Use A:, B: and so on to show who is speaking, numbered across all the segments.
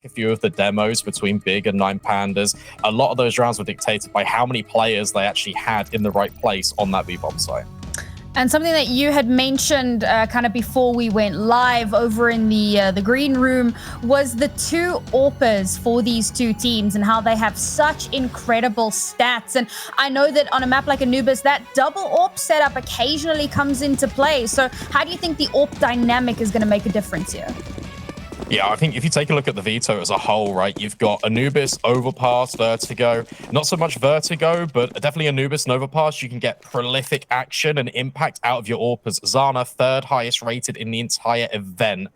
A: a few of the demos between Big and Nine Pandas, a lot of those rounds were dictated by how many players they actually had in the right place on that B-bomb site.
B: And something that you had mentioned kind of before we went live over in the green room was the two AWPers for these two teams and how they have such incredible stats. And I know that on a map like Anubis, that double AWP setup occasionally comes into play. So how do you think the AWP dynamic is going to make a difference here?
A: Yeah, I think if you take a look at the veto as a whole, right, you've got Anubis, Overpass, Vertigo. Not so much Vertigo, but definitely Anubis and Overpass. You can get prolific action and impact out of your AWPers. Zana, third highest rated in the entire event,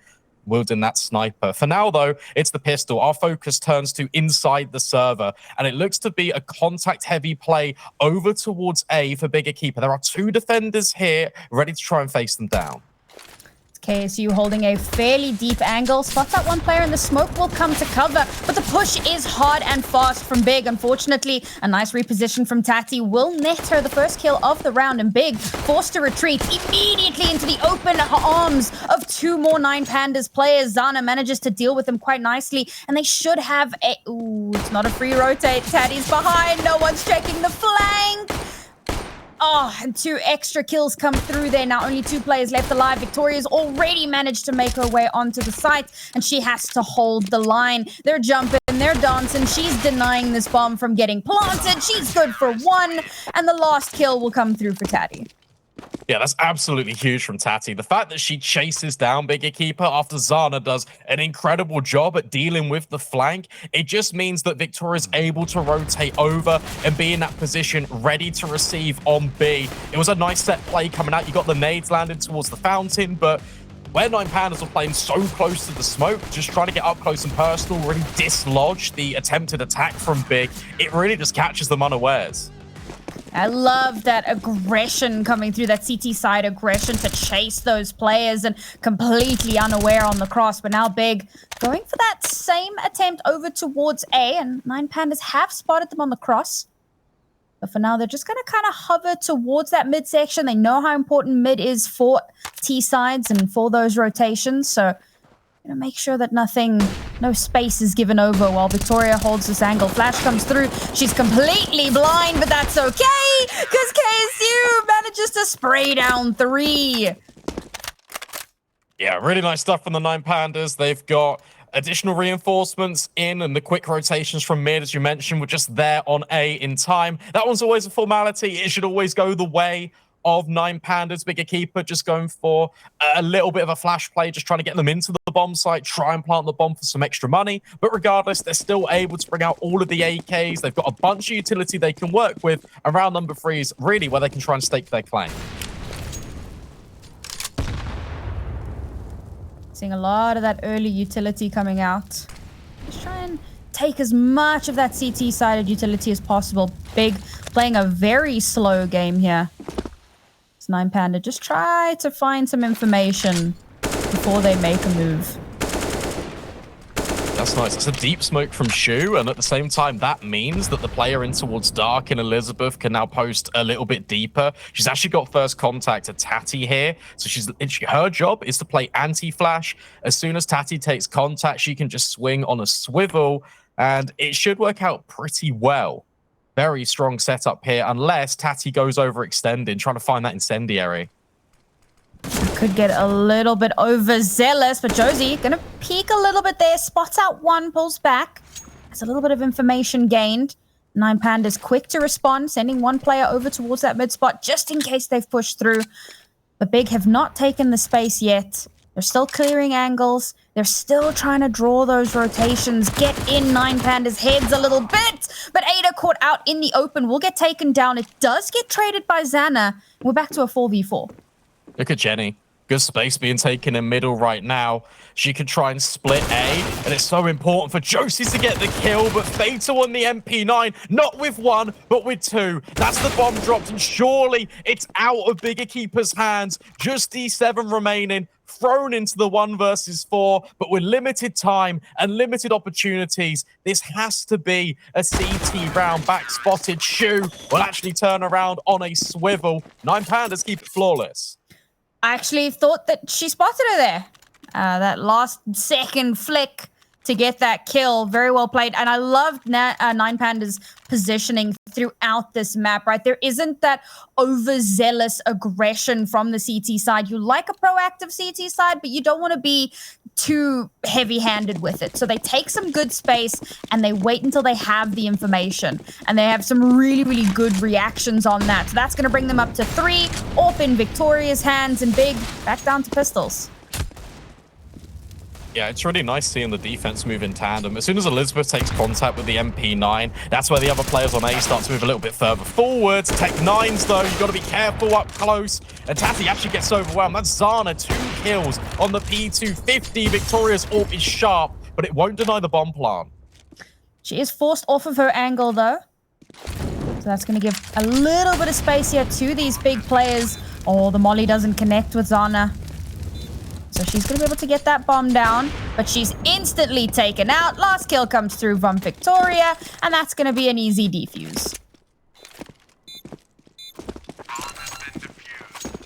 A: wielding that sniper. For now, though, it's the pistol. Our focus turns to inside the server, and it looks to be a contact-heavy play over towards A for Big EQUIPA. There are two defenders here ready to try and face them down.
B: KSU holding a fairly deep angle. Spots that one player and the smoke will come to cover. But the push is hard and fast from Big. Unfortunately, a nice reposition from Tati will net her the first kill of the round. And Big forced to retreat immediately into the open arms of two more Nine Pandas players. Zana manages to deal with them quite nicely. And they should have a... Ooh, it's not a free rotate. Tati's behind. No one's checking the flank. Oh, and two extra kills come through there. Now only two players left alive. Victoria's already managed to make her way onto the site, and she has to hold the line. They're jumping, they're dancing. She's denying this bomb from getting planted. She's good for one, and the last kill will come through for Tati.
A: Yeah, that's absolutely huge from Tati. The fact that she chases down Big EQUIPA after Zana does an incredible job at dealing with the flank, it just means that Victoria's able to rotate over and be in that position ready to receive on B. It was a nice set play coming out. You got the nades landed towards the fountain, but where Nine Pandas were playing so close to the smoke, just trying to get up close and personal, really dislodge the attempted attack from Big, it really just catches them unawares.
B: I love that aggression coming through, that CT side aggression to chase those players and completely unaware on the cross. But now Big going for that same attempt over towards A, and Nine Pandas have spotted them on the cross. But for now, they're just going to kind of hover towards that midsection. They know how important mid is for T sides and for those rotations. So make sure that no space is given over while Victoria holds this angle. Flash comes through. She's completely blind, but that's okay, because KSU manages to spray down 3.
A: Yeah, really nice stuff from the Nine Pandas. They've got additional reinforcements in, and the quick rotations from mid, as you mentioned, were just there on A in time. That one's always a formality. It should always go the way of Nine Pandas. Big EQUIPA just going for a little bit of a flash play, just trying to get them into the bomb site, try and plant the bomb for some extra money. But regardless, they're still able to bring out all of the AKs. They've got a bunch of utility they can work with, and round number 3 is really where they can try and stake their claim.
B: Seeing a lot of that early utility coming out. Just try and take as much of that CT-sided utility as possible. Big playing a very slow game here. Nine Panda just try to find some information before they make a move.
A: That's nice. It's a deep smoke from Shu, and at the same time, that means that the player in towards Dark in Elizabeth can now post a little bit deeper. She's actually got first contact at Tati here, so her job is to play anti-flash. As soon as Tati takes contact, she can just swing on a swivel, and it should work out pretty well. Very strong setup here, unless Tati goes overextending, trying to find that incendiary.
B: Could get a little bit overzealous, but josi gonna peek a little bit there, spots out one, pulls back. There's a little bit of information gained. Nine Pandas quick to respond, sending one player over towards that mid spot, just in case they've pushed through. But Big have not taken the space yet. They're still clearing angles. They're still trying to draw those rotations, get in Nine Pandas' heads a little bit. But Ada caught out in the open will get taken down. It does get traded by Zana. We're back to a 4v4.
A: Look at Jenny. Good space being taken in middle right now. She could try and split A, and it's so important for josi to get the kill, but Fatal on the MP9, not with 1, but with 2. That's the bomb dropped, and surely it's out of Big EQUIPA's hands. Just D7 remaining, thrown into the 1 versus 4, but with limited time and limited opportunities, this has to be a CT round. Back spotted, Shu will actually turn around on a swivel. Nine Pandas keep it flawless.
B: I actually thought that she spotted her there. That last second flick to get that kill. Very well played. And I loved Nine Pandas' positioning throughout this map, right? There isn't that overzealous aggression from the CT side. You like a proactive CT side, but you don't want to be too heavy-handed with it. So they take some good space and they wait until they have the information. And they have some really, really good reactions on that. So that's going to bring them up to 3. AWP in Victoria's hands, and Big back down to pistols.
A: Yeah, it's really nice seeing the defense move in tandem. As soon as Elizabeth takes contact with the MP9, that's where the other players on A start to move a little bit further forwards. Tech 9s, though, you've got to be careful up close. And Tati actually gets overwhelmed. That's Zana, 2 kills on the P250. Victoria's AWP is sharp, but it won't deny the bomb plant.
B: She is forced off of her angle, though. So that's going to give a little bit of space here to these big players. Oh, the molly doesn't connect with Zana. So she's going to be able to get that bomb down, but she's instantly taken out. Last kill comes through from Victoria, and that's going to be an easy defuse.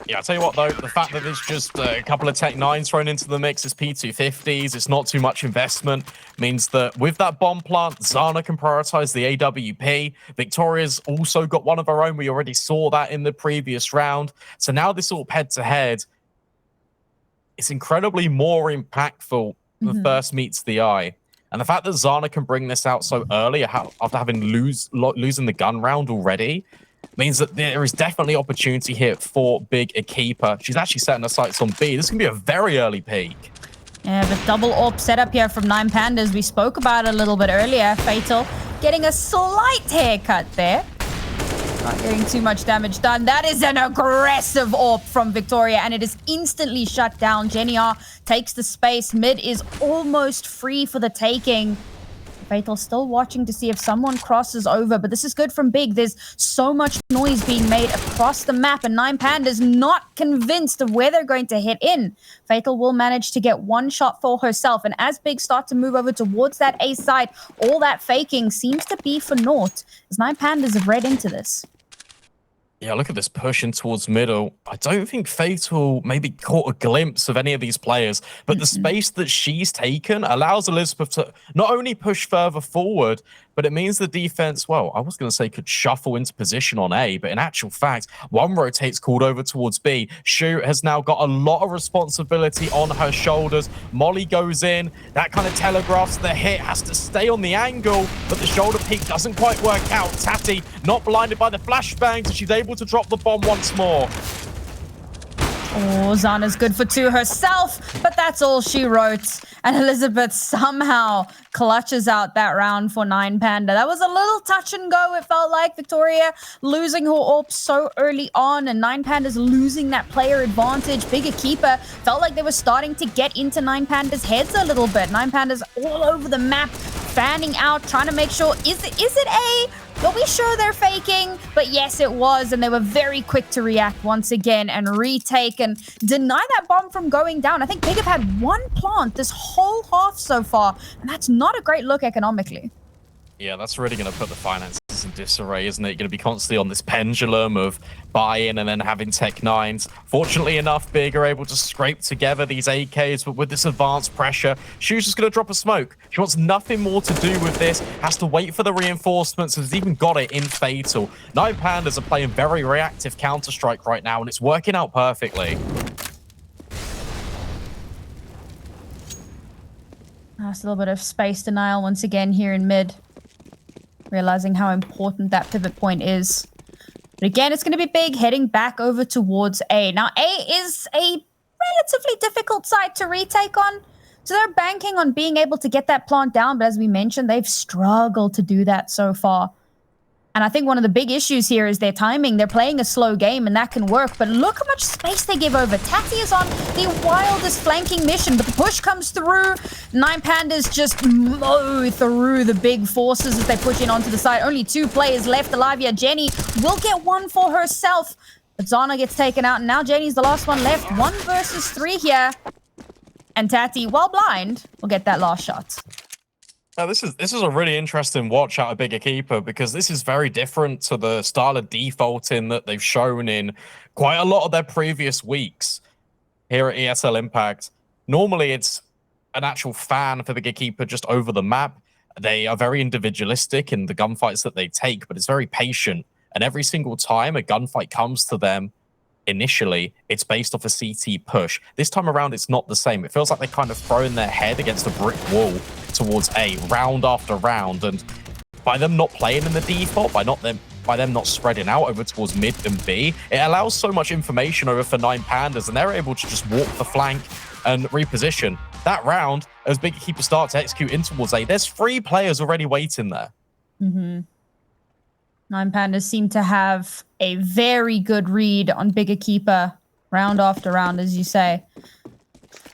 A: Yeah, I'll tell you what, though, the fact that there's just a couple of Tech 9s thrown into the mix as P250s, it's not too much investment, means that with that bomb plant, Zana can prioritize the AWP. Victoria's also got one of her own. We already saw that in the previous round. So now this all head-to-head, it's incredibly more impactful the first meets the eye. And the fact that Zana can bring this out so early after having losing the gun round already means that there is definitely opportunity here for big EQUIPA. She's actually setting her sights on B. This can be a very early peak.
B: Yeah, but double AWP setup here from Nine Pandas. We spoke about it a little bit earlier. Fatal getting a slight haircut there. Not getting too much damage done. That is an aggressive AWP from Victoria, and it is instantly shut down. JennyR takes the space. Mid is almost free for the taking. Fatal still watching to see if someone crosses over, but this is good from Big. There's so much noise being made across the map, and Nine Pandas not convinced of where they're going to hit in. Fatal will manage to get one shot for herself, and as Big start to move over towards that A side, all that faking seems to be for naught, as Nine Pandas have read into this.
A: Yeah, look at this pushing towards middle. I don't think Fatal maybe caught a glimpse of any of these players, but the space that she's taken allows Elizabeth to not only push further forward, but it means the defense, well, I was going to say could shuffle into position on A, but in actual fact, one rotate's called over towards B. Shu has now got a lot of responsibility on her shoulders. Molly goes in. That kind of telegraphs the hit, has to stay on the angle, but the shoulder peak doesn't quite work out. Tati not blinded by the flashbangs, and she's able to drop the bomb once more.
B: Oh, Zana's good for 2 herself, but that's all she wrote. And Elizabeth somehow clutches out that round for Nine Panda. That was a little touch and go, it felt like. Victoria losing her AWP so early on, and Nine Pandas losing that player advantage. Big EQUIPA felt like they were starting to get into Nine Pandas' heads a little bit. Nine Pandas all over the map, fanning out, trying to make sure, is it A? Are we sure they're faking? But yes, it was, and they were very quick to react once again and retake and deny that bomb from going down. I think Big have had 1 plant this whole half so far, and that's not a great look economically.
A: Yeah, that's really going to put the finances in disarray, isn't it? You're going to be constantly on this pendulum of buy-in and then having Tech 9s. Fortunately enough, Big are able to scrape together these AKs, but with this advanced pressure, Shu's just going to drop a smoke. She wants nothing more to do with this, has to wait for the reinforcements, has even got it in Fatal. Nine Pandas are playing very reactive Counter-Strike right now, and it's working out perfectly.
B: Nice little bit of space denial once again here in mid. Realizing how important that pivot point is. But again, it's going to be Big heading back over towards A. Now, A is a relatively difficult site to retake on. So they're banking on being able to get that plant down. But as we mentioned, they've struggled to do that so far. And I think one of the big issues here is their timing. They're playing a slow game, and that can work. But look how much space they give over. Tati is on the wildest flanking mission, but the push comes through. Nine Pandas just mow through the big forces as they push in onto the side. Only 2 players left alive here. Jenny will get 1 for herself, but Zana gets taken out, and now Jenny's the last one left. 1 versus 3 here. And Tati, while blind, will get that last shot.
A: Now, this is a really interesting watch out of Big EQUIPA, because this is very different to the style of defaulting that they've shown in quite a lot of their previous weeks here at ESL Impact. Normally, it's an actual fan for the Gatekeeper just over the map. They are very individualistic in the gunfights that they take, but it's very patient. And every single time a gunfight comes to them, initially, it's based off a CT push. This time around, it's not the same. It feels like they're kind of throwing their head against a brick wall towards A, round after round. And by them not playing in the default, by them not spreading out over towards mid and B, it allows so much information over for 9 Pandas, and they're able to just walk the flank and reposition. That round, as Big Keeper start to execute in towards A, there's 3 players already waiting there.
B: 9 Pandas seem to have a very good read on Bigger Keeper round after round, as you say.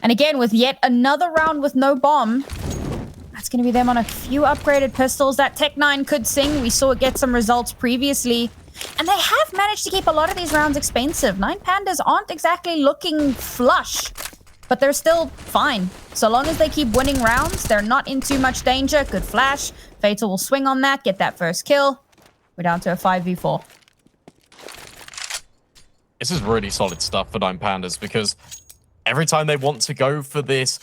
B: And again, with yet another round with no bomb, that's going to be them on a few upgraded pistols. That Tech 9 could sing. We saw it get some results previously. And they have managed to keep a lot of these rounds expensive. 9 Pandas aren't exactly looking flush, but they're still fine. So long as they keep winning rounds, they're not in too much danger. Good flash. Fatal will swing on that, get that first kill. We're down to a 5v4.
A: This is really solid stuff for 9 Pandas, because every time they want to go for this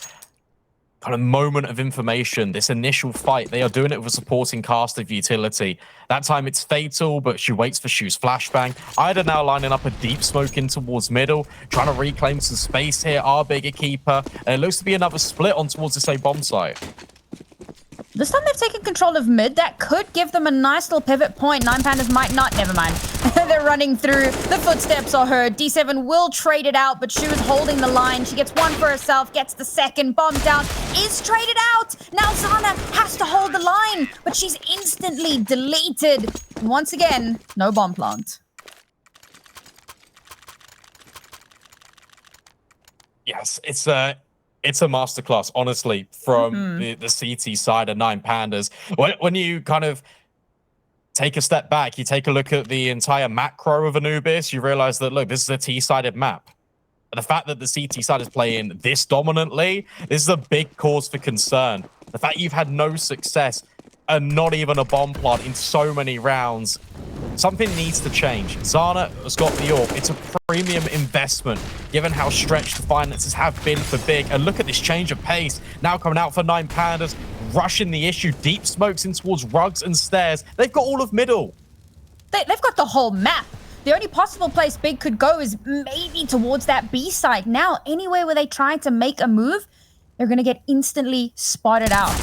A: kind of moment of information, this initial fight, they are doing it with a supporting cast of utility. That time it's Fatal, but she waits for Shu's flashbang. Ida now lining up a deep smoke in towards middle, trying to reclaim some space here. Our Bigger Keeper, and it looks to be another split on towards the same bomb site.
B: This time they've taken control of mid. That could give them a nice little pivot point. 9 Pandas might not. Never mind. They're running through. The footsteps are heard. D7 will trade it out, but Shu is holding the line. She gets one for herself, gets the second. Bomb down, is traded out. Now Zana has to hold the line, but she's instantly deleted. And once again, no bomb plant.
A: Yes, it's a masterclass, honestly, from the CT side of 9 Pandas. When you kind of take a step back, you take a look at the entire macro of Anubis, you realize that, look, this is a T-sided map. And the fact that the CT side is playing this dominantly, this is a big cause for concern. The fact you've had no success and not even a bomb plant in so many rounds, something needs to change. Zana has got the AWP. It's a premium investment, given how stretched the finances have been for Big. And look at this change of pace. Now coming out for 9 Pandas, rushing the issue. Deep smokes in towards rugs and stairs. They've got all of middle.
B: They've got the whole map. The only possible place Big could go is maybe towards that B side. Now, anywhere where they try to make a move, they're going to get instantly spotted out.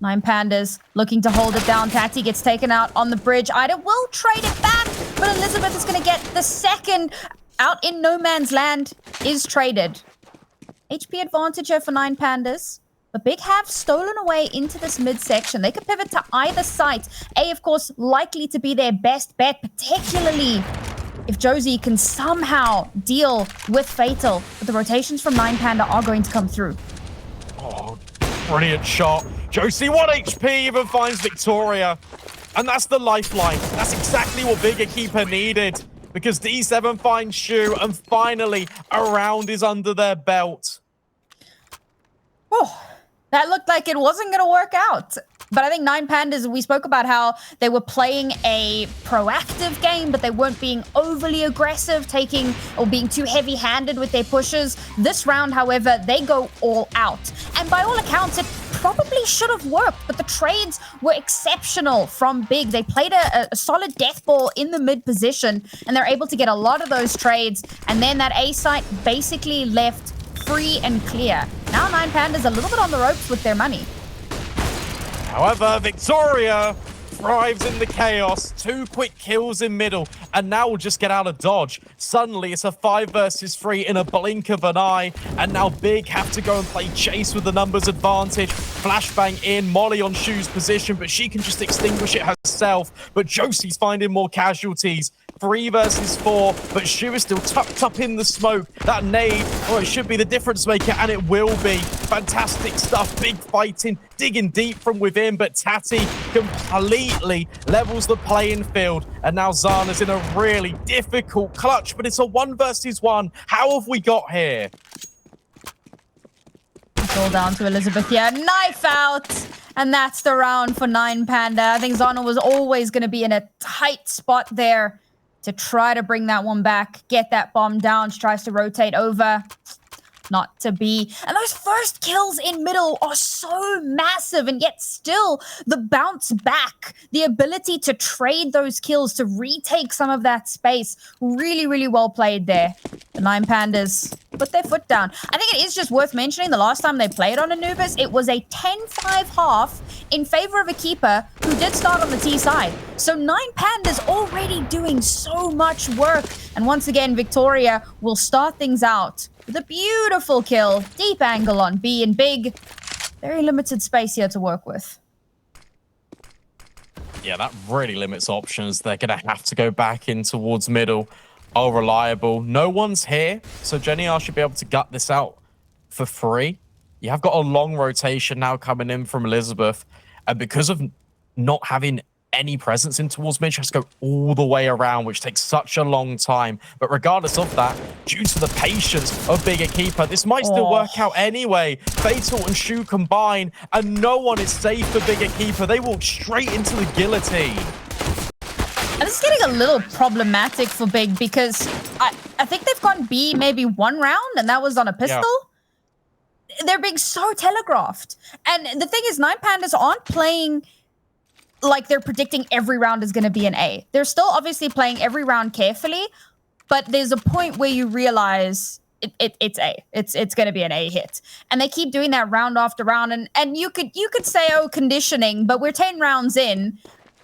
B: 9 Pandas looking to hold it down. Tati gets taken out on the bridge. Ida will trade it back, but Elizabeth is going to get the second. Out in no man's land is traded. HP advantage here for 9 Pandas. But Big have stolen away into this midsection. They could pivot to either site. A, of course, likely to be their best bet, particularly if josi can somehow deal with Fatal. But the rotations from 9 Panda are going to come through.
A: Oh, brilliant shot. josi, 1 HP, even finds Victoria. And that's the lifeline. That's exactly what Bigger Keeper needed. Because D7 finds Shu, and finally, a round is under their belt.
B: Oh, that looked like it wasn't going to work out. But I think 9 Pandas, we spoke about how they were playing a proactive game, but they weren't being overly aggressive, taking or being too heavy-handed with their pushes. This round, however, they go all out. And by all accounts, it probably should have worked, but the trades were exceptional from Big. They played a solid death ball in the mid position, and they're able to get a lot of those trades. And then that A site basically left free and clear. Now 9 Pandas a little bit on the ropes with their money.
A: However, Victoria thrives in the chaos. 2 quick kills in middle, and now will just get out of dodge. Suddenly, it's a 5 versus 3 in a blink of an eye, and now Big have to go and play chase with the numbers advantage. Flashbang in, Molly on Shu's position, but she can just extinguish it herself. But josi's finding more casualties. 3 versus 4, but Shu is still tucked up in the smoke. That nade, oh, it should be the difference maker, and it will be. Fantastic stuff, Big fighting, digging deep from within, but Tati completely levels the playing field. And now Zana's in a really difficult clutch, but it's a 1 versus 1. How have we got here?
B: It's all down to Elizabeth here. Knife out! And that's the round for 9 Panda. I think Zana was always going to be in a tight spot there to try to bring that one back, get that bomb down. She tries to rotate over. not to be. And those first kills in middle are so massive, and yet still the bounce back, the ability to trade those kills, to retake some of that space, really, really well played there. The 9 Pandas put their foot down. I think it is just worth mentioning the last time they played on Anubis, it was a 10-5 half in favor of EQUIPA, who did start on the T side. So 9 Pandas already doing so much work. And once again, Victoria will start things out with a beautiful kill. Deep angle on B, and Big, very limited space here to work with.
A: Yeah, that really limits options. They're going to have to go back in towards middle. Oh, reliable. No one's here, so JennyR should be able to gut this out for free. You have got a long rotation now coming in from Elizabeth, and because of not having any presence in towards mid, she has to go all the way around, which takes such a long time. But regardless of that, due to the patience of Big EQUIPA, this might still work out anyway. Fatal and Shu combine, and no one is safe for Big EQUIPA. They walk straight into the guillotine.
B: And this is getting a little problematic for Big, because I think they've gone B maybe 1 round, and that was on a pistol. Yeah. They're being so telegraphed. And the thing is, 9 Pandas aren't playing like they're predicting every round is going to be an A. They're still obviously playing every round carefully, but there's a point where you realize it's A. It's going to be an A hit. And they keep doing that round after round. And you could say, oh, conditioning, but we're 10 rounds in.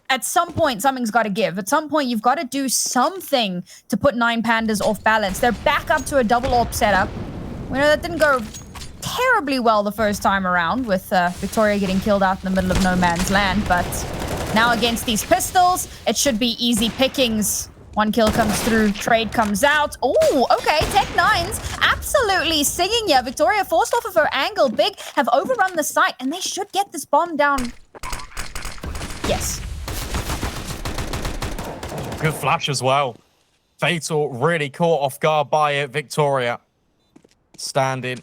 B: At some point, something's got to give. At some point, you've got to do something to put 9 Pandas off balance. They're back up to a double AWP setup. We know that didn't go terribly well the first time around, with Victoria getting killed out in the middle of no man's land, but now against these pistols, it should be easy pickings. 1 kill comes through, trade comes out. Oh, okay, Tech9's absolutely singing here. Victoria forced off of her angle. Big have overrun the site, and they should get this bomb down. Yes.
A: Good flash as well. Fatal really caught off guard by it. Victoria standing,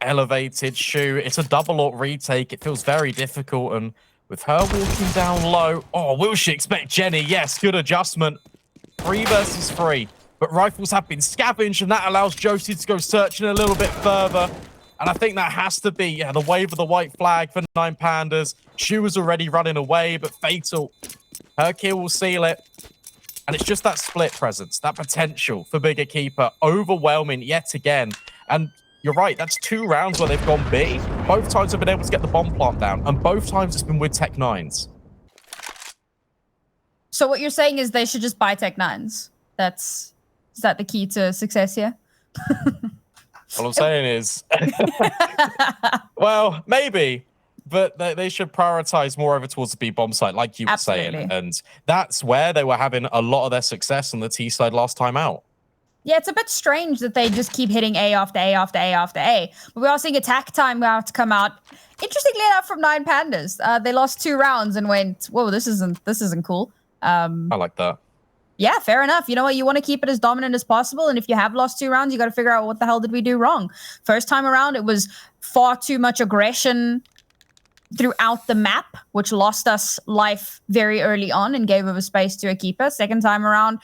A: elevated. Shu, it's a double AWP retake. It feels very difficult, and with her walking down low, oh, will she expect Jenny? Yes, good adjustment. 3 versus 3, but rifles have been scavenged, and that allows josi to go searching a little bit further. And I think that has to be, the wave of the white flag for 9 Pandas. Shu was already running away, but Fatal, her kill will seal it. And it's just that split presence, that potential for Big EQUIPA, overwhelming yet again. And you're right, that's 2 rounds where they've gone B. Both times have been able to get the bomb plant down, and both times it's been with Tech9s.
B: So what you're saying is they should just buy Tech9s? Is that the key to success here?
A: What I'm saying is, well, maybe, but they should prioritize more over towards the B bomb site, like you were saying. And that's where they were having a lot of their success on the T side last time out.
B: Yeah, it's a bit strange that they just keep hitting A after A after A after A. But we are seeing attack time about to come out. Interestingly enough, from 9 Pandas, they lost 2 rounds and went, whoa, this isn't cool. I
A: like that.
B: Yeah, fair enough. You know what? You want to keep it as dominant as possible. And if you have lost 2 rounds, you got to figure out what the hell did we do wrong. First time around, it was far too much aggression throughout the map, which lost us life very early on and gave over space to EQUIPA. Second time around,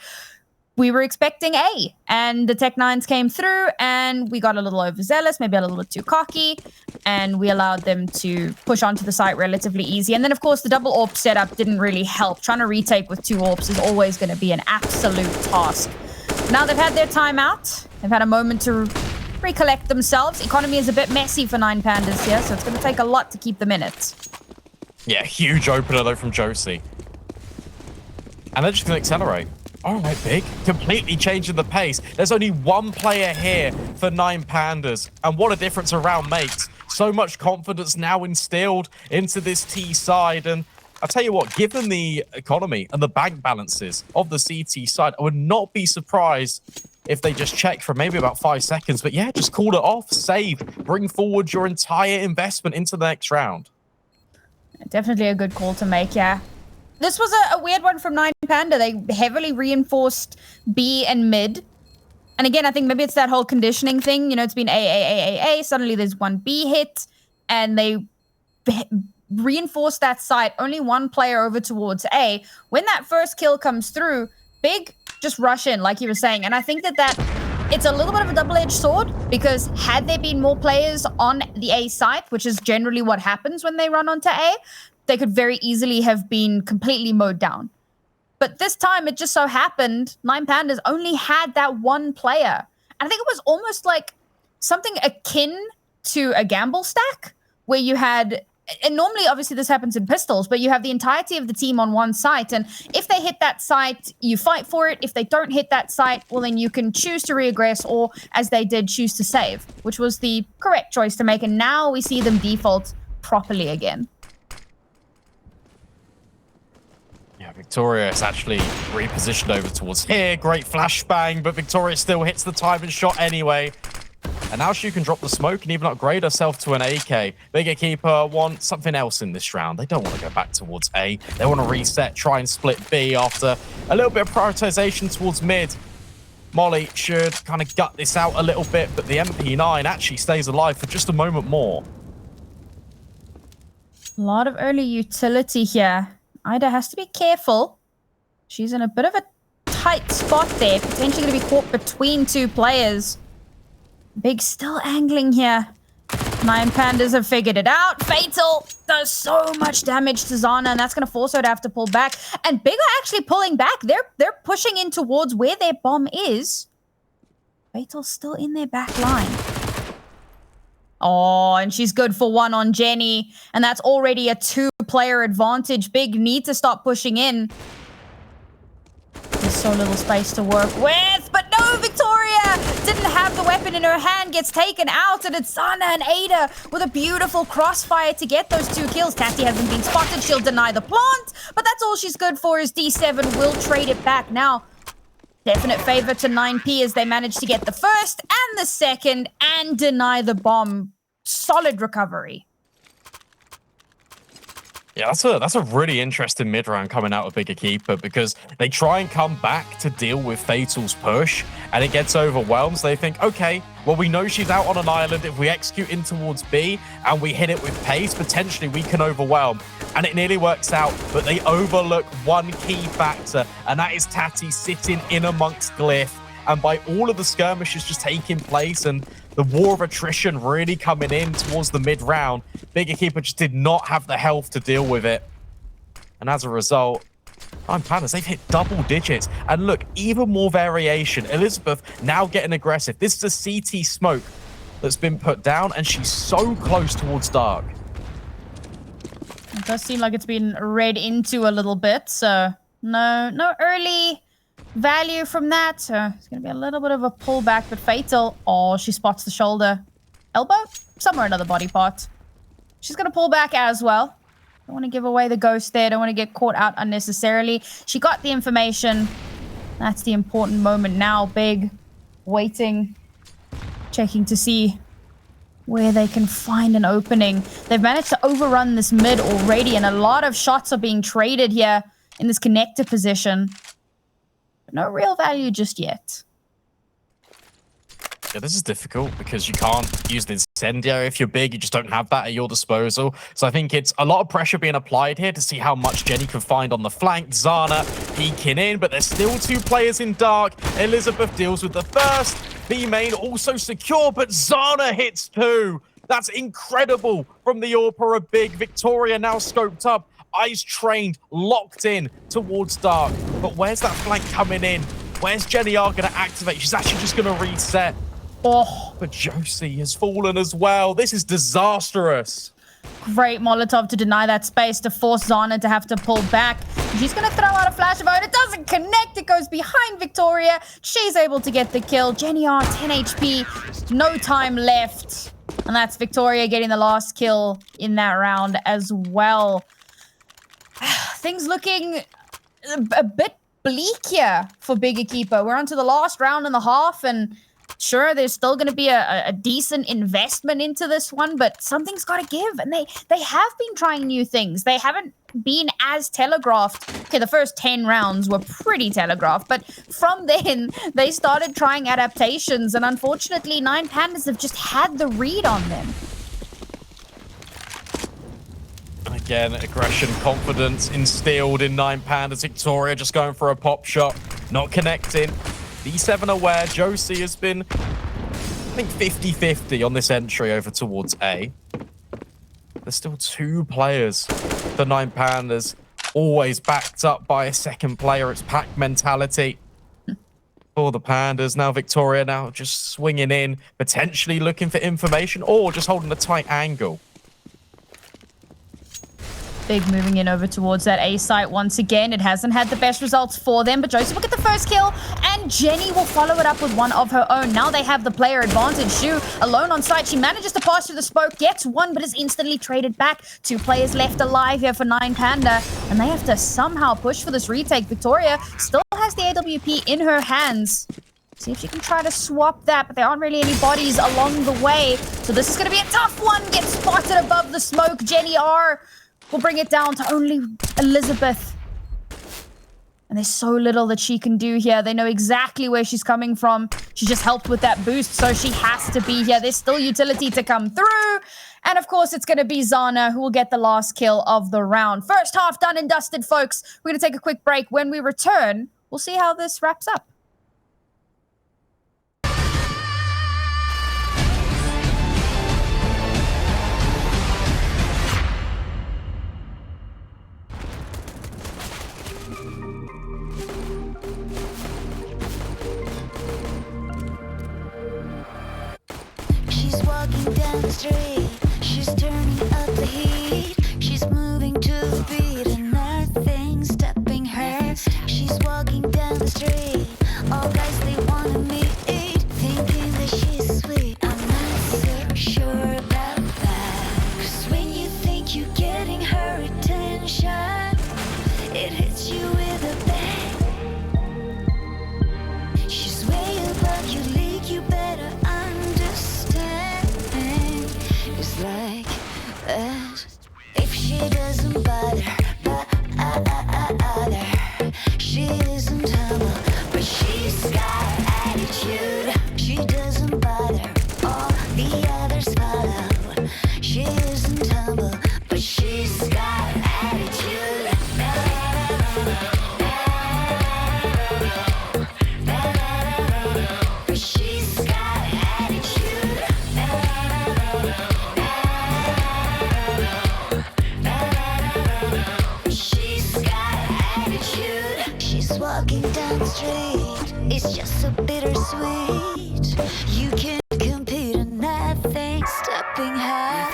B: we were expecting A, and the Tech9s came through, and we got a little overzealous, maybe a little bit too cocky, and we allowed them to push onto the site relatively easy. And then, of course, the double AWP setup didn't really help. Trying to retake with 2 AWPs is always going to be an absolute task. Now they've had their timeout. They've had a moment to recollect themselves. Economy is a bit messy for 9 Pandas here, so it's going to take a lot to keep them in it.
A: Yeah, huge opener, though, from josi. And they're just going to accelerate. All right, Big. Completely changing the pace. There's only 1 player here for 9 Pandas. And what a difference a round makes. So much confidence now instilled into this T side. And I'll tell you what, given the economy and the bank balances of the CT side, I would not be surprised if they just check for maybe about 5 seconds. But yeah, just call it off, save, bring forward your entire investment into the next round.
B: Definitely a good call to make, yeah. This was a weird one from 9 Panda. They heavily reinforced B and mid. And again, I think maybe it's that whole conditioning thing. You know, it's been A. Suddenly there's 1 B hit. And they reinforced that site. Only 1 player over towards A. When that first kill comes through, Big just rush in, like you were saying. And I think that it's a little bit of a double-edged sword because had there been more players on the A site, which is generally what happens when they run onto A, they could very easily have been completely mowed down. But this time, it just so happened 9Pandas only had that one player. And I think it was almost like something akin to a gamble stack, where you had, and normally, obviously, this happens in pistols, but you have the entirety of the team on one site, and if they hit that site, you fight for it. If they don't hit that site, well, then you can choose to reaggress, or, as they did, choose to save, which was the correct choice to make, and now we see them default properly again.
A: Yeah, Victoria is actually repositioned over towards here. Great flashbang, but Victoria still hits the timing shot anyway. And now she can drop the smoke and even upgrade herself to an AK. Big EQUIPA want something else in this round. They don't want to go back towards A. They want to reset, try and split B after a little bit of prioritization towards mid. Molly should kind of gut this out a little bit, but the MP9 actually stays alive for just a moment more.
B: A lot of early utility here. Ida has to be careful. She's in a bit of a tight spot there, potentially going to be caught between two players. Big still angling here. 9Pandas have figured it out. Fatal does so much damage to Zana, and that's going to force her to have to pull back. And Big are actually pulling back. They're pushing in towards where their bomb is. Fatal's still in their back line. Oh, and she's good for one on Jenny. And that's already a two-player advantage. Big need to stop pushing in. There's so little space to work with. But no, Victoria didn't have the weapon in her hand. Gets taken out. And it's Zana and Ada with a beautiful crossfire to get those 2 kills. Tati hasn't been spotted. She'll deny the plant. But that's all she's good for is D7 will trade it back. Now, definite favor to 9P as they manage to get the first and the second and deny the bomb. Solid recovery.
A: Yeah, that's a really interesting mid-round coming out of Big EQUIPA because they try and come back to deal with Fatal's push and it gets overwhelmed. So they think, okay, well, we know she's out on an island. If we execute in towards B and we hit it with pace, potentially we can overwhelm. And it nearly works out, but they overlook one key factor, and that is Tati sitting in amongst Glyph. And by all of the skirmishes just taking place and the war of attrition really coming in towards the mid-round, Big EQUIPA just did not have the health to deal with it. And as a result, 9Pandas, they've hit double digits. And look, even more variation. Elizabeth now getting aggressive. This is a CT smoke that's been put down, and she's so close towards Dark.
B: It does seem like it's been read into a little bit, so no early value from that. So it's going to be a little bit of a pullback, but Fatal, oh, she spots the shoulder. Elbow? Somewhere another body part. She's going to pull back as well. Don't want to give away the ghost there. Don't want to get caught out unnecessarily. She got the information. That's the important moment now. Big, waiting, checking to see where they can find an opening. They've managed to overrun this mid already, and a lot of shots are being traded here in this connector position. No real value just yet.
A: Yeah, this is difficult because you can't use the incendiary if you're big. You just don't have that at your disposal. So I think it's a lot of pressure being applied here to see how much Jenny can find on the flank. Zana peeking in, but there's still 2 players in Dark. Elizabeth deals with the first. B main also secure, but Zana hits 2. That's incredible from the AWPer of Big. Victoria now scoped up. Eyes trained, locked in towards Dark. But where's that flank coming in? Where's JennyR going to activate? She's actually just going to reset. Oh, but josi has fallen as well. This is disastrous.
B: Great Molotov to deny that space to force Zana to have to pull back. She's going to throw out a flash of it. It doesn't connect. It goes behind Victoria. She's able to get the kill. JennyR, 10 HP. No time left. And that's Victoria getting the last kill in that round as well. Things looking a bit bleak here for Big EQUIPA. We're on to the last round and a half, and sure, there's still going to be a decent investment into this one, but something's got to give, and they have been trying new things. They haven't been as telegraphed. Okay, the first 10 rounds were pretty telegraphed, but from then, they started trying adaptations, and unfortunately, 9Pandas have just had the read on them.
A: Again, aggression, confidence instilled in 9Pandas. Victoria just going for a pop shot, not connecting. D7 aware. Josi has been, I think, 50-50 on this entry over towards A. There's still 2 players. The 9 Pandas always backed up by a second player. It's pack mentality for the Pandas. Now Victoria now just swinging in, potentially looking for information or just holding a tight angle.
B: Big moving in over towards that A site once again. It hasn't had the best results for them, but josi will get the first kill, and Jenny will follow it up with one of her own. Now they have the player advantage. Shu alone on site. She manages to pass through the smoke, gets one, but is instantly traded back. 2 players left alive here for 9 Panda, and they have to somehow push for this retake. Victoria still has the AWP in her hands. See if she can try to swap that, but there aren't really any bodies along the way. So this is going to be a tough one. Gets spotted above the smoke. JennyR will bring it down to only Elizabeth. And there's so little that she can do here. They know exactly where she's coming from. She just helped with that boost, so she has to be here. There's still utility to come through. And of course, it's going to be Zana who will get the last kill of the round. First half done and dusted, folks. We're going to take a quick break. When we return, we'll see how this wraps up.
C: She's walking down the street, she's turning up the heat. She's moving to the beat and nothing's stopping her. She's walking down the street, all guys they wanna meet, thinking that she's sweet. I'm not so sure about that, 'cause when you think you're getting her attention, it hits you with a bang. She's way above your league, you better understand. It's like that. If she doesn't bother, she isn't humble, but she's got attitude. She doesn't bother, all the others follow. She isn't humble, but she's got attitude. But she's got attitude. She's got attitude. She's walking down the street, it's just so bittersweet. You can't compete and nothing's stopping her.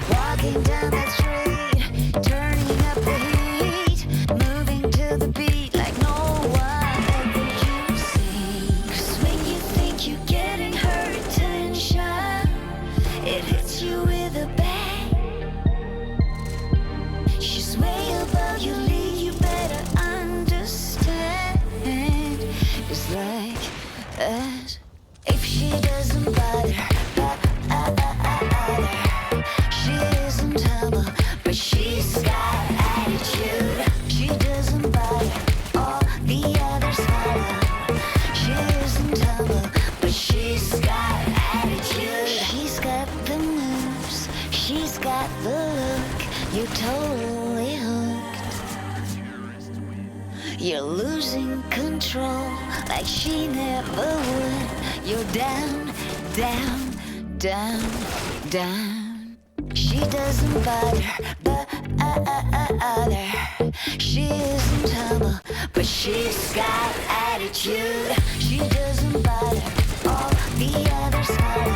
C: Walking down that street, turning up the heat, moving to the beat like no one ever you've seen. 'Cause when you think you're getting her attention, it hits you with a bang. She's way above your league, you better understand. It's like that. If she doesn't bother, she isn't humble, but she's got attitude. She doesn't bother, all the others follow. She isn't humble, but she's got attitude. She's got the moves, she's got the look. You're totally hooked. You're losing control like she never would. You're down, down, down, down. She doesn't bother, she isn't humble, but she's got attitude. She doesn't bother, all the others follow.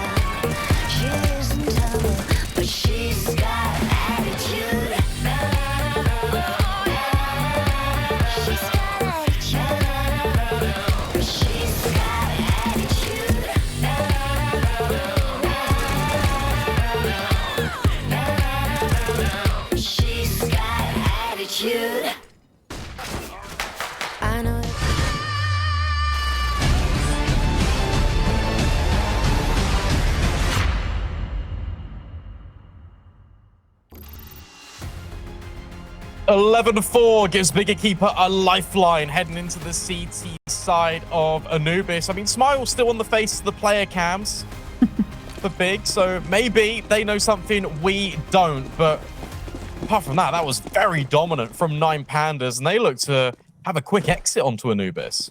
C: She isn't humble, but she's got attitude. She's got attitude. But she's got attitude. She's got attitude. I know.
A: $11-4 gives Big EQUIPA a lifeline heading into the CT side of Anubis. I mean, Smile's still on the face of the player cams for Big, so maybe they know something we don't. But apart from that, that was very dominant from 9 Pandas, and they look to have a quick exit onto Anubis.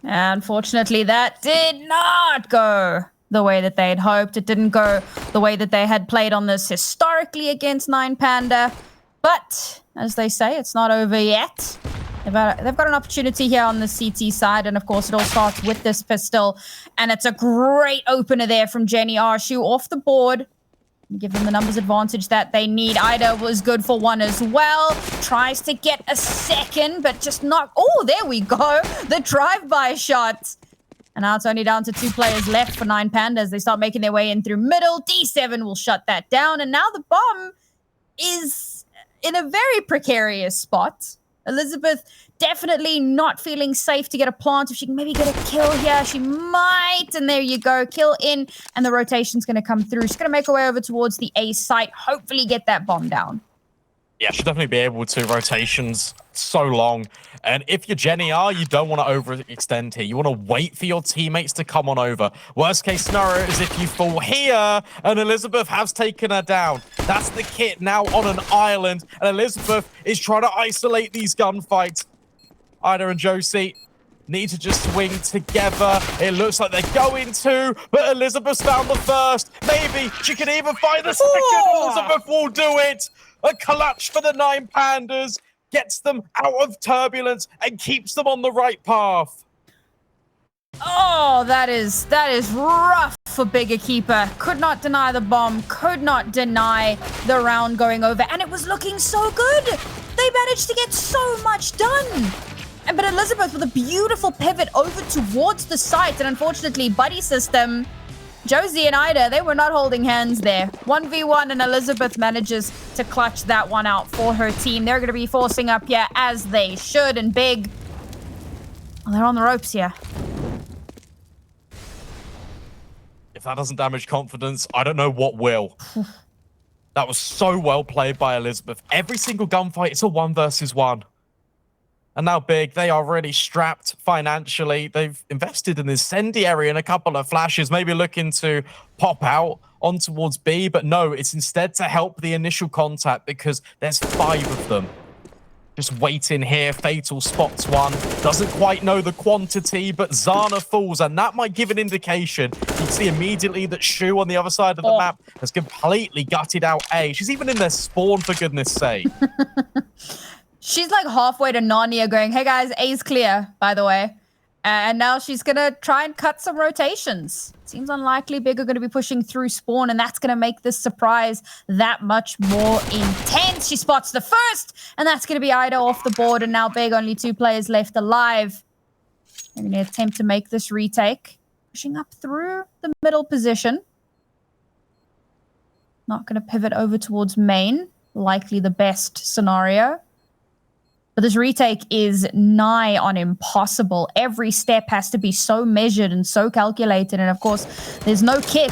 B: Unfortunately, that did not go the way that they had hoped. It didn't go the way that they had played on this historically against 9 Panda. But, as they say, it's not over yet. They've got an opportunity here on the CT side, and of course it all starts with this pistol. And it's a great opener there from JennyR. Shoe off the board. Give them the numbers advantage that they need. Ida was good for one as well. Tries to get a second, but just not... Oh, there we go. The drive-by shot. And now it's only down to 2 players left for 9 Pandas. They start making their way in through middle. D7 will shut that down. And now the bomb is in a very precarious spot. Elizabeth definitely not feeling safe to get a plant. If she can maybe get a kill here, she might. And there you go. Kill in. And the rotation's going to come through. She's going to make her way over towards the A site. Hopefully get that bomb down.
A: Yeah, she'll definitely be able to. Rotations so long. And if you're JennyR, you don't want to overextend here. You want to wait for your teammates to come on over. Worst case scenario is if you fall here, and Elizabeth has taken her down. That's the kit now on an island, and Elizabeth is trying to isolate these gunfights. Ida and Josie need to just swing together. It looks like they're going to, but Elizabeth's found the first. Maybe she can even find the second. Elizabeth will do it. A clutch for the 9 Pandas. Gets them out of turbulence and keeps them on the right path.
B: Oh, that is rough for Big EQUIPA. Could not deny the bomb, could not deny the round going over, and it was looking so good. They managed to get so much done. But Elizabeth with a beautiful pivot over towards the site, and unfortunately, buddy system, Josie and Ida, they were not holding hands there. 1v1, and Elizabeth manages to clutch that one out for her team. They're going to be forcing up here as they should, and Big, well, they're on the ropes here.
A: If that doesn't damage confidence, I don't know what will. That was so well played by Elizabeth. Every single gunfight, it's a 1 versus 1. And now Big, they are really strapped financially. They've invested in incendiary and a couple of flashes, maybe looking to pop out on towards B, but no, it's instead to help the initial contact because there's 5 of them. Just waiting here, Fatal spots one, doesn't quite know the quantity, but Zana falls, and that might give an indication. You can see immediately that Shu on the other side of the map has completely gutted out A. She's even in their spawn, for goodness sake.
B: She's like halfway to Narnia going, hey guys, A's clear, by the way. And now she's going to try and cut some rotations. Seems unlikely Big are going to be pushing through spawn, and that's going to make this surprise that much more intense. She spots the first, and that's going to be Ida off the board, and now Big, only 2 players left alive. They're going to attempt to make this retake. Pushing up through the middle position. Not going to pivot over towards main. Likely the best scenario. But this retake is nigh on impossible. Every step has to be so measured and so calculated. And of course, there's no kit.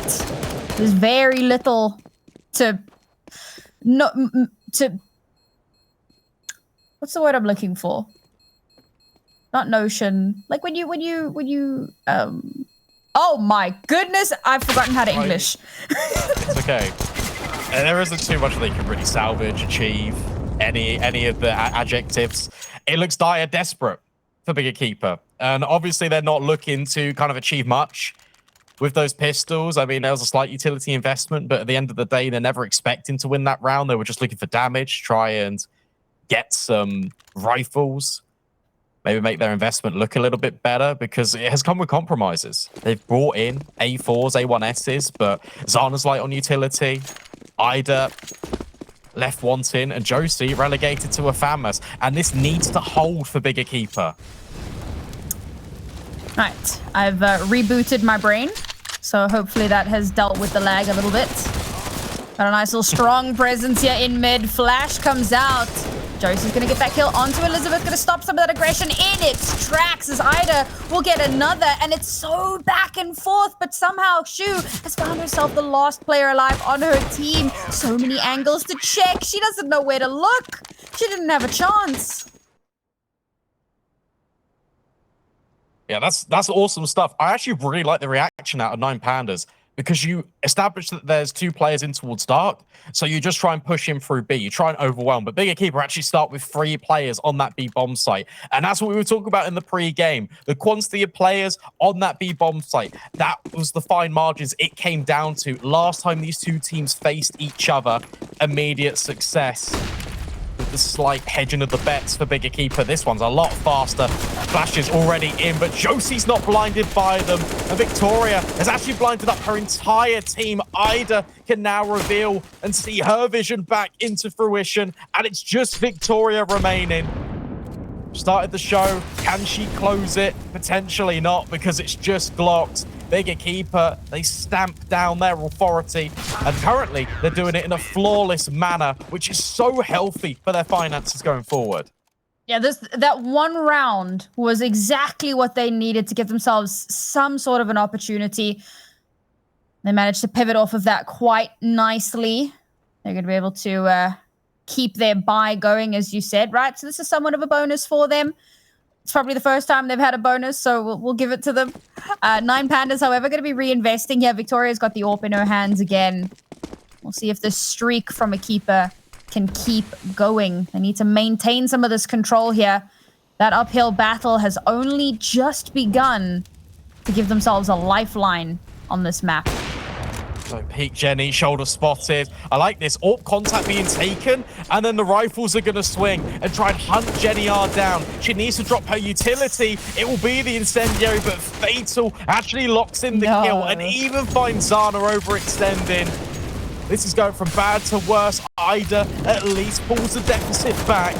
B: There's very little to... What's the word I'm looking for? Not notion. Like when you oh my goodness, I've forgotten how to English.
A: It's okay. And there isn't too much they can really salvage, achieve. Any of the adjectives. It looks dire desperate for Big EQUIPA. And obviously they're not looking to kind of achieve much with those pistols. I mean, there was a slight utility investment, but at the end of the day, they're never expecting to win that round. They were just looking for damage, try and get some rifles, maybe make their investment look a little bit better, because it has come with compromises. They've brought in A4s, A1Ss, but Zana's light on utility. Ida left wanting, and Josie relegated to a FAMAS. And this needs to hold for Big EQUIPA.
B: Right, I've rebooted my brain, so hopefully that has dealt with the lag a little bit. Got a nice little strong presence here in mid. Flash comes out. Josie's gonna get that kill onto Elizabeth, gonna stop some of that aggression in its tracks as Ida will get another, and it's so back and forth, but somehow Shu has found herself the last player alive on her team. So many angles to check. She doesn't know where to look. She didn't have a chance.
A: Yeah, that's awesome stuff. I actually really like the reaction out of 9 Pandas. because you establish that there's 2 players in towards dark, so you just try and push him through B. You try and overwhelm, but Big EQUIPA actually start with 3 players on that B bomb site, and that's what we were talking about in the pre-game. The quantity of players on that B bomb site, that was the fine margins it came down to. Last time these 2 teams faced each other, immediate success. With the slight hedging of the bets for Big EQUIPA. This one's a lot faster. Flash is already in, but Josie's not blinded by them. And Victoria has actually blinded up her entire team. Ida can now reveal and see her vision back into fruition. And it's just Victoria remaining. Started the show. Can she close it? Potentially not, because it's just Glocks. Big EQUIPA, they stamp down their authority, and currently they're doing it in a flawless manner, which is so healthy for their finances going forward.
B: Yeah, that one round was exactly what they needed to give themselves some sort of an opportunity. They managed to pivot off of that quite nicely. They're going to be able to keep their buy going, as you said, right? So this is somewhat of a bonus for them. It's probably the first time they've had a bonus, so we'll give it to them. 9 Pandas, however, going to be reinvesting here. Victoria's got the AWP in her hands again. We'll see if this streak from EQUIPA can keep going. They need to maintain some of this control here. That uphill battle has only just begun to give themselves a lifeline on this map.
A: So peek Jenny, shoulder spotted. I like this. AWP contact being taken, and then the rifles are going to swing and try and hunt JennyR down. She needs to drop her utility. It will be the incendiary, but Fatal actually locks in the kill and even finds Zana overextending. This is going from bad to worse. Ida at least pulls the deficit back.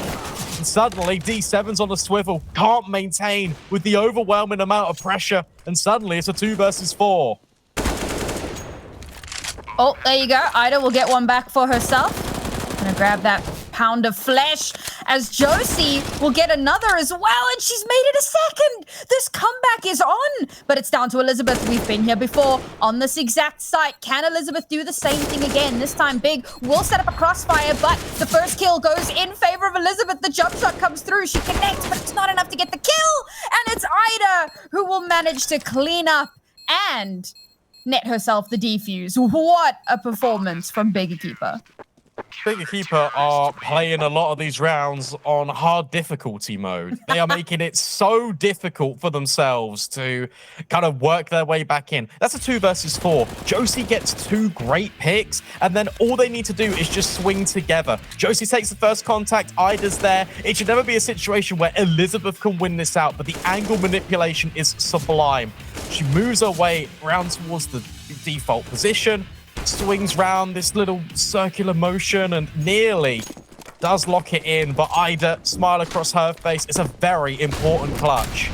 A: And suddenly, D7's on the swivel. Can't maintain with the overwhelming amount of pressure. And suddenly, it's a 2 versus 4.
B: Oh, there you go. Ida will get one back for herself. Gonna grab that pound of flesh as josi will get another as well, and she's made it a second. This comeback is on, but it's down to Elizabeth. We've been here before on this exact site. Can Elizabeth do the same thing again? This time Big will set up a crossfire, but the first kill goes in favor of Elizabeth. The jump shot comes through. She connects, but it's not enough to get the kill, and it's Ida who will manage to clean up and net herself the defuse. What a performance from Big EQUIPA.
A: Big EQUIPA are playing a lot of these rounds on hard difficulty mode. They are making it so difficult for themselves to kind of work their way back in. That's a 2 versus 4. josi gets 2 great picks, and then all they need to do is just swing together. josi takes the first contact, Ida's there. It should never be a situation where Elizabeth can win this out, but the angle manipulation is sublime. She moves her way around towards the default position, swings round this little circular motion and nearly does lock it in, but Ida, smile across her face. It's a very important clutch.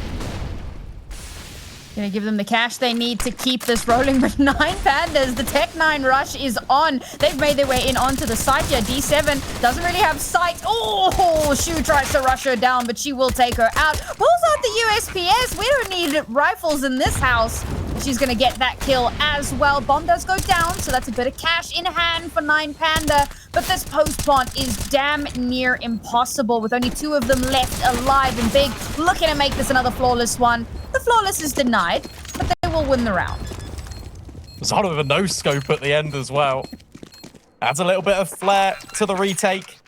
B: Gonna give them the cash they need to keep this rolling, but 9 Pandas, the Tech 9 rush is on. They've made their way in onto the site here. D7 doesn't really have sight. Oh, Shu tries to rush her down, but she will take her out. Pulls out the USPS. We don't need rifles in this house. She's gonna get that kill as well. Bomb does go down, so that's a bit of cash in hand for 9 Panda. But this post plant is damn near impossible with only 2 of them left alive, and Big looking to make this another flawless one. The flawless is denied, but they will win the round.
A: Sort of a no-scope at the end as well. Adds a little bit of flair to the retake.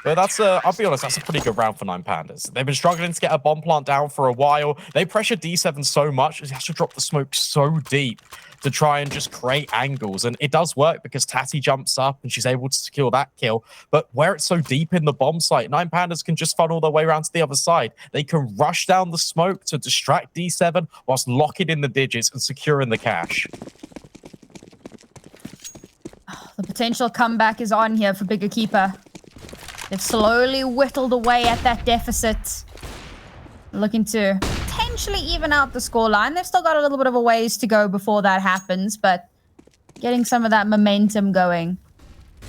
A: But that's I'll be honest, that's a pretty good round for 9 Pandas. They've been struggling to get a bomb plant down for a while. They pressure D7 so much, he has to drop the smoke so deep to try and just create angles. And it does work because Tati jumps up and she's able to secure that kill. But where it's so deep in the bomb site, 9 Pandas can just funnel their way around to the other side. They can rush down the smoke to distract D7 whilst locking in the digits and securing the cash.
B: The potential comeback is on here for Big EQUIPA. They've slowly whittled away at that deficit. Looking to potentially even out the scoreline. They've still got a little bit of a ways to go before that happens, but getting some of that momentum going.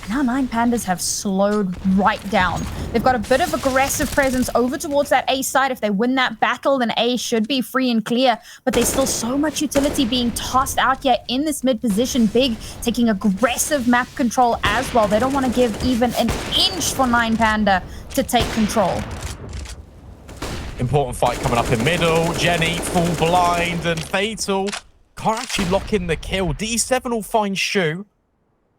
B: Now 9 Pandas have slowed right down. They've got a bit of aggressive presence over towards that A side. If they win that battle, then A should be free and clear. But there's still so much utility being tossed out here in this mid position. Big taking aggressive map control as well. They don't want to give even an inch for 9 Panda to take control.
A: Important fight coming up in middle. Jenny full blind and Fatal can't actually lock in the kill. D7 will find Shu.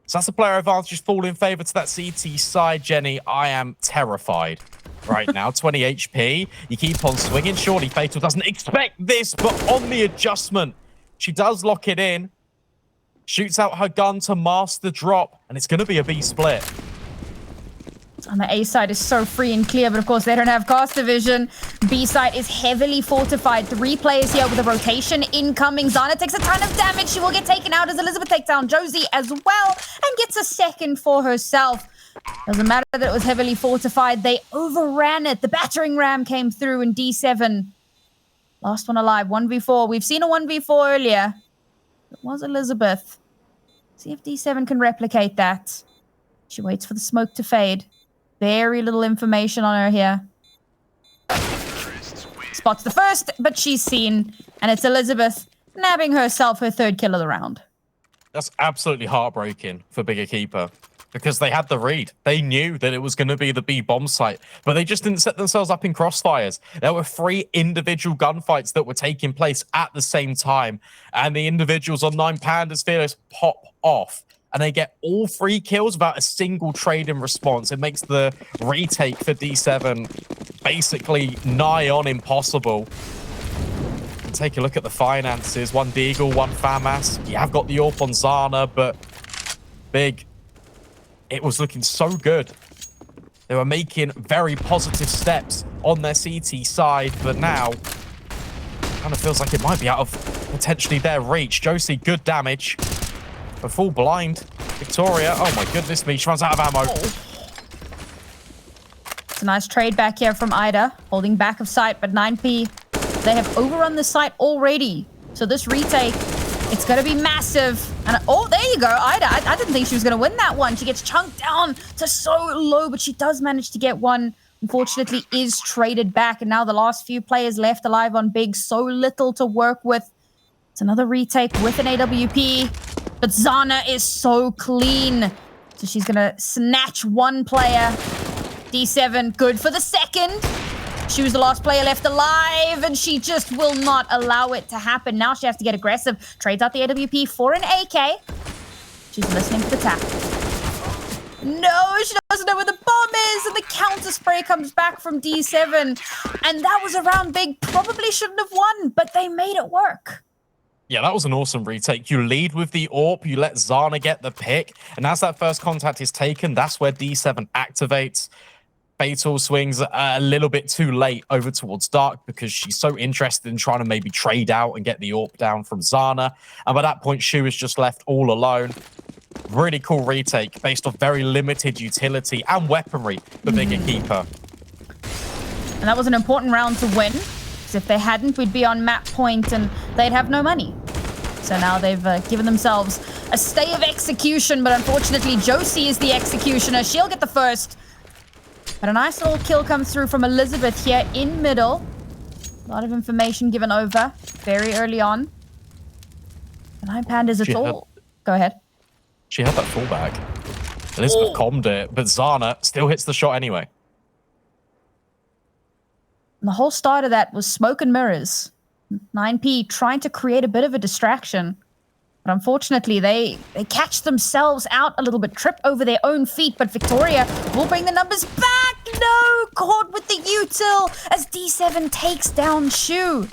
A: So that's a player advantage fall in favor to that CT side, Jenny. I am terrified right now. 20 HP. You keep on swinging. Surely Fatal doesn't expect this, but on the adjustment, she does lock it in. Shoots out her gun to mask the drop, and it's going to be a B split.
B: On the A side is so free and clear, but of course they don't have caster vision. B side is heavily fortified. 3 players here with a rotation incoming. Zana takes a ton of damage. She will get taken out as Elizabeth takes down josi as well and gets a second for herself. Doesn't matter that it was heavily fortified. They overran it. The battering ram came through in D7. Last one alive, 1v4. We've seen a 1v4 earlier. It was Elizabeth. See if D7 can replicate that. She waits for the smoke to fade. Very little information on her here. Spots the first, but she's seen. And it's Elizabeth nabbing herself her 3rd kill of the round.
A: That's absolutely heartbreaking for Big EQUIPA. Because they had the read. They knew that it was going to be the B bomb site. But they just didn't set themselves up in crossfires. There were 3 individual gunfights that were taking place at the same time. And the individuals on 9 Pandas Fearless pop off. And they get all 3 kills without a single trade in response. It makes the retake for D7 basically nigh on impossible. And take a look at the finances. 1 Deagle, 1 Famas. You have got the AWP on Zana, but Big, it was looking so good. They were making very positive steps on their CT side, but now kind of feels like it might be out of potentially their reach. josi, good damage. A full blind. Victoria, oh my goodness me, she runs out of ammo.
B: It's a nice trade back here from Ida, holding back of sight, but 9P, they have overrun the site already. So this retake, it's going to be massive. And oh, there you go, Ida. I didn't think she was going to win that one. She gets chunked down to so low, but she does manage to get one. Unfortunately, is traded back. And now the last few players left alive on Big, so little to work with. It's another retake with an AWP. But Zana is so clean. So she's going to snatch 1 player. D7, good for the 2nd. She was the last player left alive, and she just will not allow it to happen. Now she has to get aggressive. Trades out the AWP for an AK. She's listening for the tap. No, she doesn't know where the bomb is, and the counter spray comes back from D7. And that was a round Big probably shouldn't have won, but they made it work.
A: Yeah, that was an awesome retake. You lead with the AWP, you let Zana get the pick, and as that first contact is taken, that's where D7 activates. Fatal swings a little bit too late over towards Dark because she's so interested in trying to maybe trade out and get the AWP down from Zana. And by that point, Shu is just left all alone. Really cool retake based off very limited utility and weaponry for Big EQUIPA.
B: And that was an important round to win. If they hadn't, we'd be on map point and they'd have no money. So now they've given themselves a stay of execution, but unfortunately josi is the executioner. She'll get the first. But a nice little kill comes through from Elizabeth here in middle. A lot of information given over very early on. The 9 Pandas, it's all... Go ahead.
A: She had that fallback. Elizabeth calmed it, but Zana still hits the shot anyway.
B: And the whole start of that was smoke and mirrors. 9P trying to create a bit of a distraction. But unfortunately, they catch themselves out a little bit, trip over their own feet. But Victoria will bring the numbers back. No, caught with the util as D7 takes down Shu.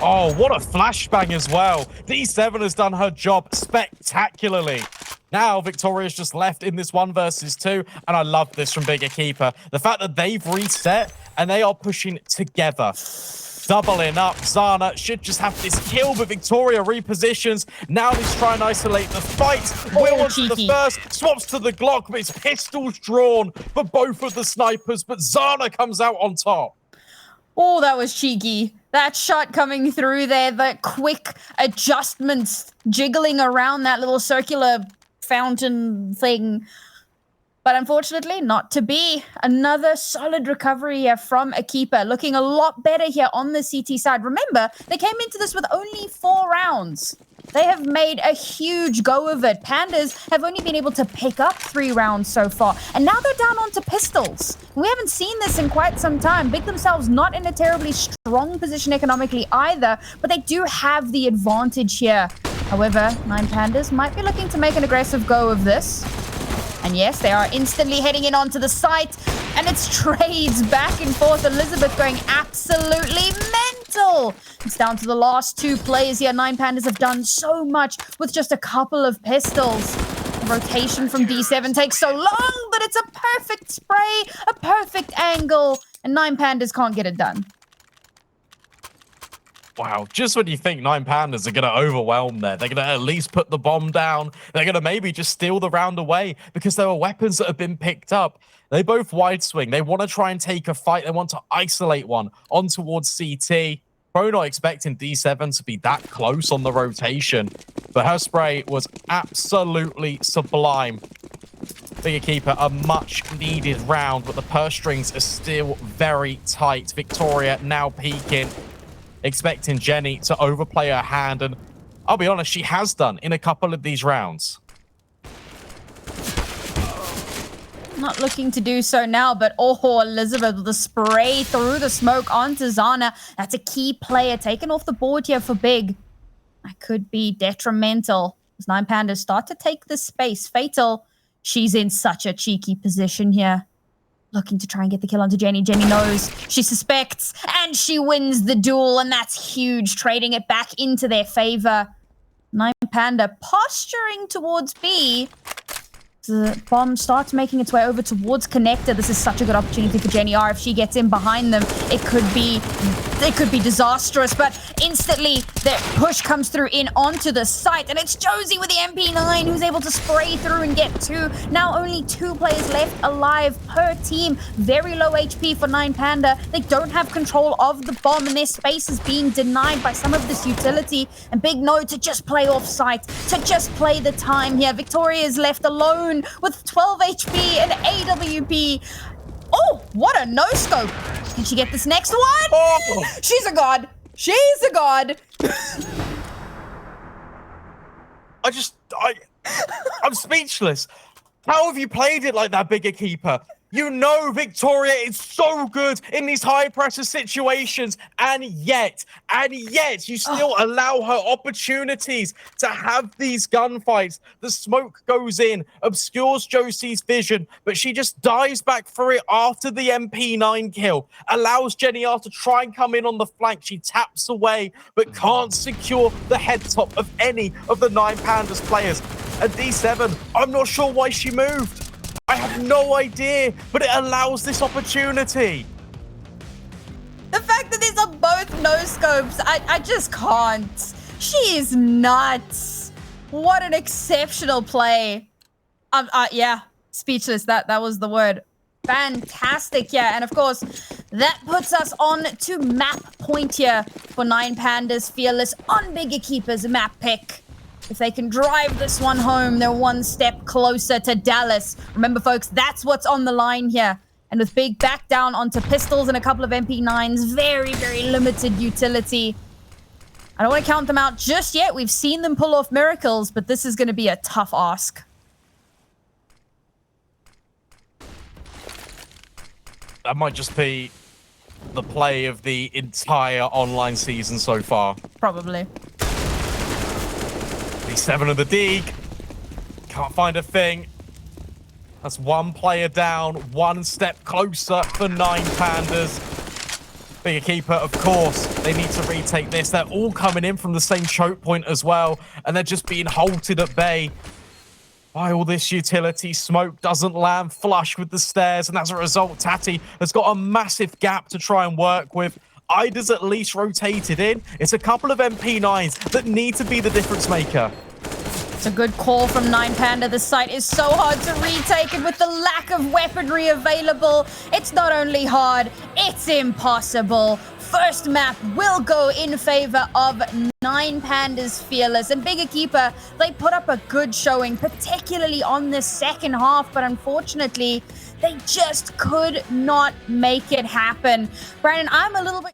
A: Oh, what a flashbang as well. D7 has done her job spectacularly. Now, Victoria's just left in this 1 versus 2, and I love this from Big EQUIPA. The fact that they've reset, and they are pushing together. Doubling up, Zana should just have this kill, but Victoria repositions. Now he's trying to isolate the fight. Will wants the first, swaps to the Glock, but his pistol's drawn for both of the snipers, but Zana comes out on top.
B: Oh, that was cheeky. That shot coming through there, the quick adjustments, jiggling around that little circular fountain thing. But unfortunately, not to be. Another solid recovery here from EQUIPA, looking a lot better here on the CT side. Remember, they came into this with only 4 rounds. They have made a huge go of it. Pandas have only been able to pick up 3 rounds so far, and now they're down onto pistols. We haven't seen this in quite some time. Big themselves not in a terribly strong position economically either, but they do have the advantage here. However, 9 Pandas might be looking to make an aggressive go of this. And yes, they are instantly heading in onto the site, and it's trades back and forth. Elizabeth going absolutely mental. It's down to the last 2 players here. 9 Pandas have done so much with just a couple of pistols. The rotation from D7 takes so long, but it's a perfect spray, a perfect angle, and 9 Pandas can't get it done.
A: Wow, just when you think 9 Pandas are going to overwhelm there, they're going to at least put the bomb down. They're going to maybe just steal the round away because there are weapons that have been picked up. They both wide swing. They want to try and take a fight. They want to isolate one on towards CT. Probably not expecting D7 to be that close on the rotation, but her spray was absolutely sublime. EQUIPA, a much needed round, but the purse strings are still very tight. Victoria now peeking, expecting Jenny to overplay her hand, and I'll be honest, she has done in a couple of these rounds.
B: Not looking to do so now, but oh, Elizabeth with the spray through the smoke onto Zana. That's a key player taken off the board here for Big. That could be detrimental as 9 Pandas start to take this space. Fatal, she's in such a cheeky position here. Looking to try and get the kill onto Jenny. Jenny knows, she suspects, and she wins the duel, and that's huge, trading it back into their favor. 9 Panda posturing towards B. The bomb starts making its way over towards Connector. This is such a good opportunity for JennyR. If she gets in behind them, it could be disastrous. But instantly, the push comes through in onto the site, and it's Josie with the MP9 who's able to spray through and get 2. Now only 2 players left alive per team. Very low HP for 9 Panda. They don't have control of the bomb, and their space is being denied by some of this utility. And Big know to just play off site, to just play the time here. Victoria is left alone with 12 HP and AWP. Oh, what a no-scope. Can she get this next one?
A: Oh.
B: She's a god. She's a god.
A: I'm speechless. How have you played it like that, bigger keeper? You know Victoria is so good in these high-pressure situations, and yet you still allow her opportunities to have these gunfights. The smoke goes in, obscures Josie's vision, but she just dives back for it after the MP9 kill. Allows JennyR to try and come in on the flank. She taps away, but can't secure the head top of any of the 9 Pandas players. And D7, I'm not sure why she moved. I have no idea, but it allows this opportunity.
B: The fact that these are both no-scopes, I just can't. She is nuts. What an exceptional play. Yeah, speechless. That was the word. Fantastic, yeah. And of course, that puts us on to map point here for 9 Pandas Fearless on Big EQUIPA's map pick. If they can drive this one home, they're one step closer to Dallas. Remember, folks, that's what's on the line here. And with Big back down onto pistols and a couple of MP9s, very, very limited utility. I don't want to count them out just yet. We've seen them pull off miracles, but this is going to be a tough ask.
A: That might just be the play of the entire online season so far.
B: Probably.
A: 7 of the Deeg. Can't find a thing. That's 1 player down, 1 step closer for 9 Pandas. Big keeper, of course. They need to retake this. They're all coming in from the same choke point as well, and they're just being halted at bay by all this utility. Smoke doesn't land flush with the stairs, and as a result, Tati has got a massive gap to try and work with. Ida's at least rotated in. It's a couple of MP9s that need to be the difference maker.
B: It's a good call from 9 Panda. The site is so hard to retake, and with the lack of weaponry available, it's not only hard, it's impossible. First map will go in favor of 9 Pandas Fearless. And Big EQUIPA, they put up a good showing, particularly on the second half, but unfortunately, they just could not make it happen. Brandon, I'm a little bit...